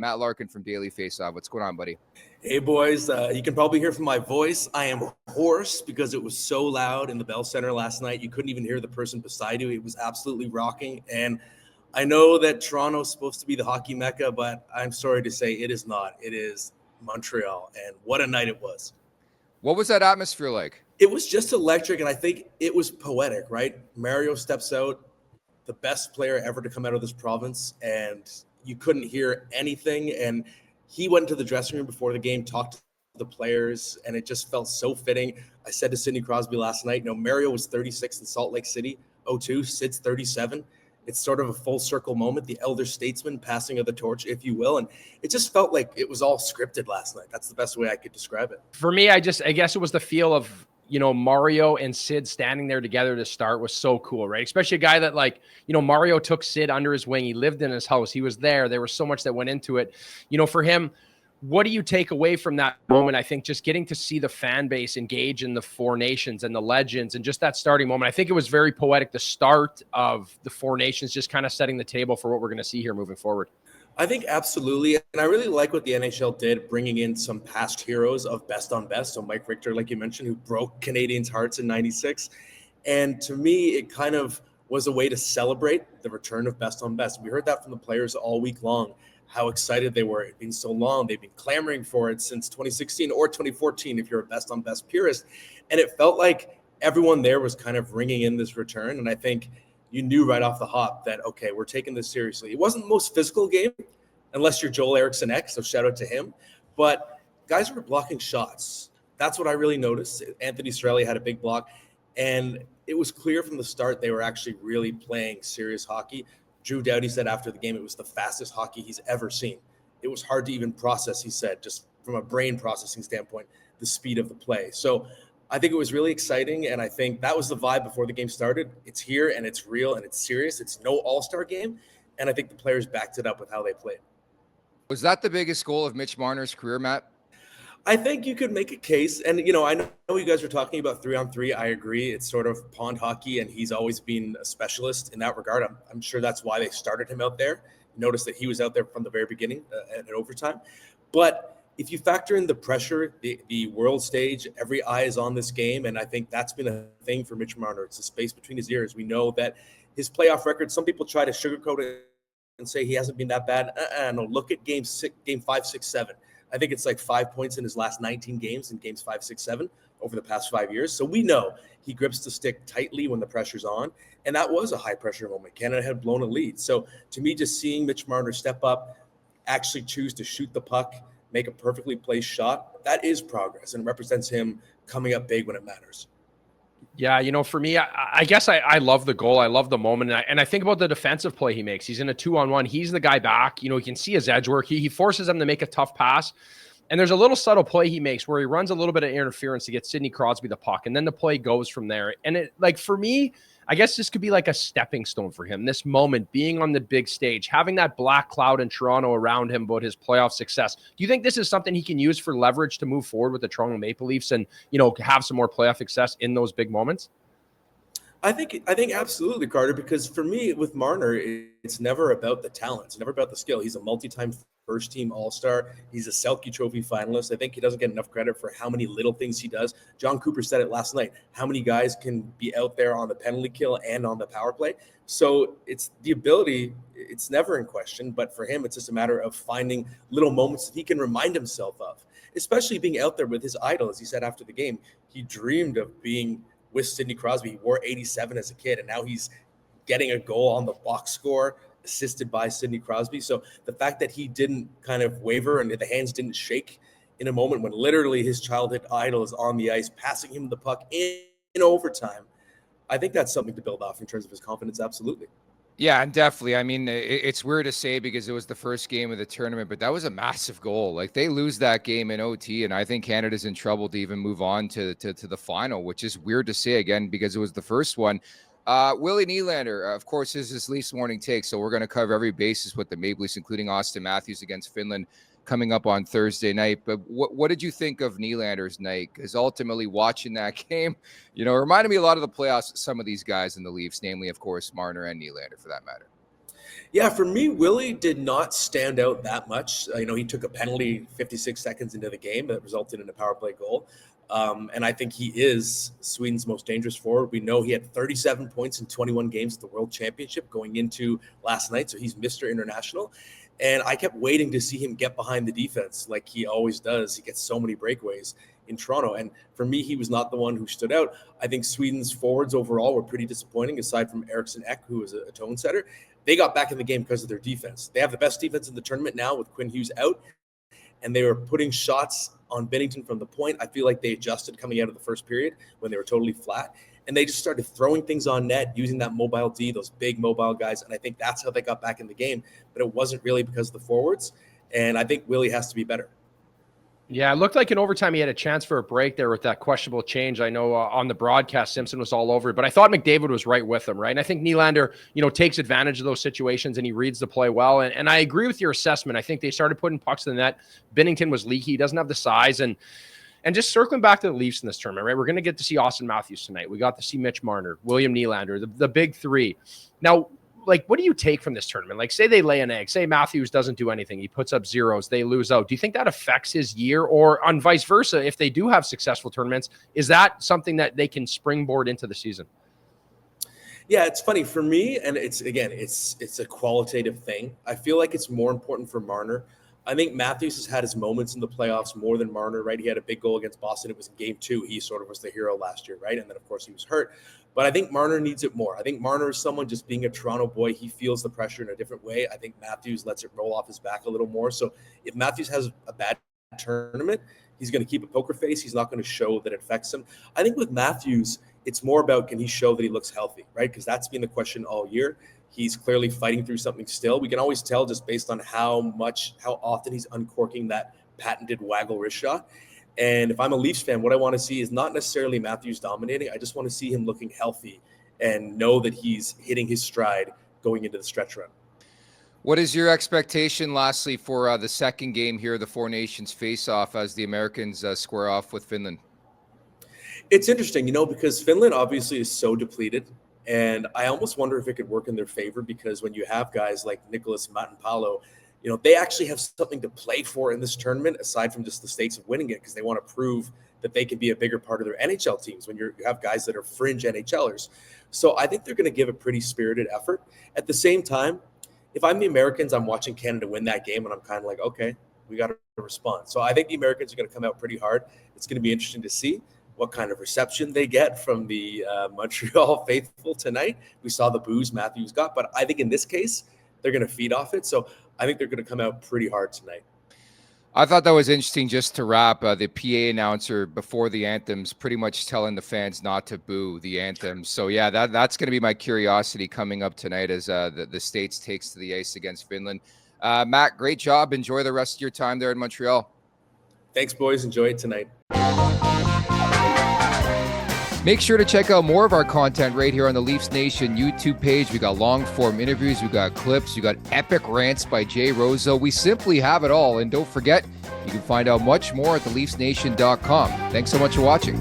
Matt Larkin from Daily Faceoff. What's going on, buddy? Hey, boys. You can probably hear from my voice. I am hoarse because it was so loud in the Bell Center last night. You couldn't even hear the person beside you. It was absolutely rocking. And I know that Toronto's supposed to be the hockey mecca, but I'm sorry to say it is not. It is Montreal. And what a night it was. What was that atmosphere like? It was just electric, and I think it was poetic, right? Mario steps out, the best player ever to come out of this province, and you couldn't hear anything. And he went into the dressing room before the game, talked to the players, and it just felt so fitting. I said to Sidney Crosby last night, Mario was 36 in Salt Lake City, 02, Sid's 37. It's sort of a full circle moment, the elder statesman passing of the torch, if you will. And it just felt like it was all scripted last night. That's the best way I could describe it. For me, I guess it was the feel of, Mario and Sid standing there together to start was so cool, right? Especially a guy that Mario took Sid under his wing. He lived in his house. He was there. There was so much that went into it. For him, what do you take away from that moment? I think just getting to see the fan base engage in the Four Nations and the legends and just that starting moment. I think it was very poetic, the start of the Four Nations, just kind of setting the table for what we're going to see here moving forward. I think absolutely. And I really like what the NHL did, bringing in some past heroes of best on best. So Mike Richter, like you mentioned, who broke Canadians' hearts in 96. And to me, it kind of was a way to celebrate the return of best on best. We heard that from the players all week long, how excited they were. It's been so long. They've been clamoring for it since 2016 or 2014, if you're a best on best purist. And it felt like everyone there was kind of ringing in this return. And I think you knew right off the hop that, okay, we're taking this seriously. It wasn't the most physical game, unless you're Joel Eriksson X, so shout out to him. But guys were blocking shots. That's what I really noticed. Anthony Cirelli had a big block, and it was clear from the start they were actually really playing serious hockey. Drew Doughty said after the game it was the fastest hockey he's ever seen. It was hard to even process, he said, just from a brain processing standpoint, the speed of the play. So I think it was really exciting, and I think that was the vibe before the game started. It's here, and it's real, and it's serious. It's no all-star game, and I think the players backed it up with how they played. Was that the biggest goal of Mitch Marner's career, Matt? I think you could make a case. And, I know you guys were talking about 3-on-3. I agree. It's sort of pond hockey, and he's always been a specialist in that regard. I'm sure that's why they started him out there. Notice that he was out there from the very beginning at overtime. But if you factor in the pressure, the world stage, every eye is on this game. And I think that's been a thing for Mitch Marner. It's the space between his ears. We know that his playoff record, some people try to sugarcoat it and say he hasn't been that bad. No, look at game 5, 6, 7. I think it's like 5 points in his last 19 games in games 5, 6, 7 over the past 5 years. So we know he grips the stick tightly when the pressure's on. And that was a high pressure moment. Canada had blown a lead. So to me, just seeing Mitch Marner step up, actually choose to shoot the puck, make a perfectly placed shot, that is progress and represents him coming up big when it matters. Yeah, for me, I guess I love the goal. I love the moment. And I think about the defensive play he makes. He's in a 2-on-1. He's the guy back. You can see his edge work. He forces him to make a tough pass. And there's a little subtle play he makes where he runs a little bit of interference to get Sidney Crosby the puck. And then the play goes from there. And it, for me, I guess this could be like a stepping stone for him. This moment, being on the big stage, having that black cloud in Toronto around him about his playoff success. Do you think this is something he can use for leverage to move forward with the Toronto Maple Leafs and, have some more playoff success in those big moments? I think absolutely, Carter, because for me with Marner, it's never about the talent. It's never about the skill. He's a multi-time first-team All-Star. He's a Selke Trophy finalist. I think he doesn't get enough credit for how many little things he does. John Cooper said it last night, how many guys can be out there on the penalty kill and on the power play. So it's the ability, it's never in question, but for him, it's just a matter of finding little moments that he can remind himself of, especially being out there with his idol. As he said after the game, he dreamed of being with Sidney Crosby. He wore 87 as a kid, and now he's getting a goal on the box score assisted by Sidney Crosby. So the fact that he didn't kind of waver and the hands didn't shake in a moment when literally his childhood idol is on the ice, passing him the puck in overtime, I think that's something to build off in terms of his confidence. Absolutely. Yeah, and definitely. I mean, it's weird to say because it was the first game of the tournament, but that was a massive goal. Like, they lose that game in OT, and I think Canada's in trouble to even move on to the final, which is weird to say again because it was the first one. Willie Nylander, of course, is his Leafs morning take, so we're going to cover every basis with the Maple Leafs, including Austin Matthews against Finland coming up on Thursday night. But what did you think of Nylander's night? Because ultimately watching that game, reminded me a lot of the playoffs, some of these guys in the Leafs, namely, of course, Marner and Nylander for that matter. Yeah, for me, Willie did not stand out that much. He took a penalty 56 seconds into the game that resulted in a power play goal. And I think he is Sweden's most dangerous forward. We know he had 37 points in 21 games at the World Championship going into last night. So he's Mr. International. And I kept waiting to see him get behind the defense like he always does. He gets so many breakaways in Toronto. And for me, he was not the one who stood out. I think Sweden's forwards overall were pretty disappointing, aside from Eriksson Ek, who was a tone setter. They got back in the game because of their defense. They have the best defense in the tournament now with Quinn Hughes out, and they were putting shots on Binnington from the point. I feel like they adjusted coming out of the first period when they were totally flat, and they just started throwing things on net, using that mobile D, those big mobile guys, and I think that's how they got back in the game, but it wasn't really because of the forwards, and I think Willie has to be better. Yeah, it looked like in overtime he had a chance for a break there with that questionable change. I know on the broadcast, Simpson was all over it, but I thought McDavid was right with him, right? And I think Nylander, takes advantage of those situations and he reads the play well. And I agree with your assessment. I think they started putting pucks in the net. Binnington was leaky. He doesn't have the size. And just circling back to the Leafs in this tournament, right? We're going to get to see Austin Matthews tonight. We got to see Mitch Marner, William Nylander, the big three. Now, what do you take from this tournament? Say they lay an egg, say Matthews doesn't do anything. He puts up zeros, they lose out. Do you think that affects his year, or on vice versa? If they do have successful tournaments, is that something that they can springboard into the season? Yeah, it's funny for me. And it's a qualitative thing. I feel like it's more important for Marner. I think Matthews has had his moments in the playoffs more than Marner, right? He had a big goal against Boston. It was in game 2. He sort of was the hero last year, right? And then, of course, he was hurt. But I think Marner needs it more. I think Marner is someone, just being a Toronto boy, he feels the pressure in a different way. I think Matthews lets it roll off his back a little more. So if Matthews has a bad tournament, he's going to keep a poker face. He's not going to show that it affects him. I think with Matthews, it's more about, can he show that he looks healthy, right? Because that's been the question all year. He's clearly fighting through something still. We can always tell just based on how often he's uncorking that patented waggle wrist shot. And if I'm a Leafs fan, what I want to see is not necessarily Matthews dominating. I just want to see him looking healthy and know that he's hitting his stride going into the stretch run. What is your expectation, lastly, for the second game here, the Four Nations face-off, as the Americans square off with Finland? It's interesting, because Finland obviously is so depleted. And I almost wonder if it could work in their favor, because when you have guys like Nicholas Matinpalo, they actually have something to play for in this tournament, aside from just the stakes of winning it, because they want to prove that they can be a bigger part of their NHL teams when you have guys that are fringe NHLers. So I think they're going to give a pretty spirited effort. At the same time, if I'm the Americans, I'm watching Canada win that game, and I'm kind of like, okay, we got to respond. So I think the Americans are going to come out pretty hard. It's going to be interesting to see what kind of reception they get from the Montreal faithful tonight. We saw the boos Matthews got, but I think in this case, they're going to feed off it. So I think they're going to come out pretty hard tonight. I thought that was interesting. Just to wrap, the PA announcer before the anthems pretty much telling the fans not to boo the anthems. So yeah, that's going to be my curiosity coming up tonight as the States takes to the ice against Finland. Matt, great job. Enjoy the rest of your time there in Montreal. Thanks, boys. Enjoy it tonight. Make sure to check out more of our content right here on the Leafs Nation YouTube page. We got long form interviews, we got clips, we got epic rants by Jay Roseau. We simply have it all. And don't forget, you can find out much more at theleafsnation.com. Thanks so much for watching.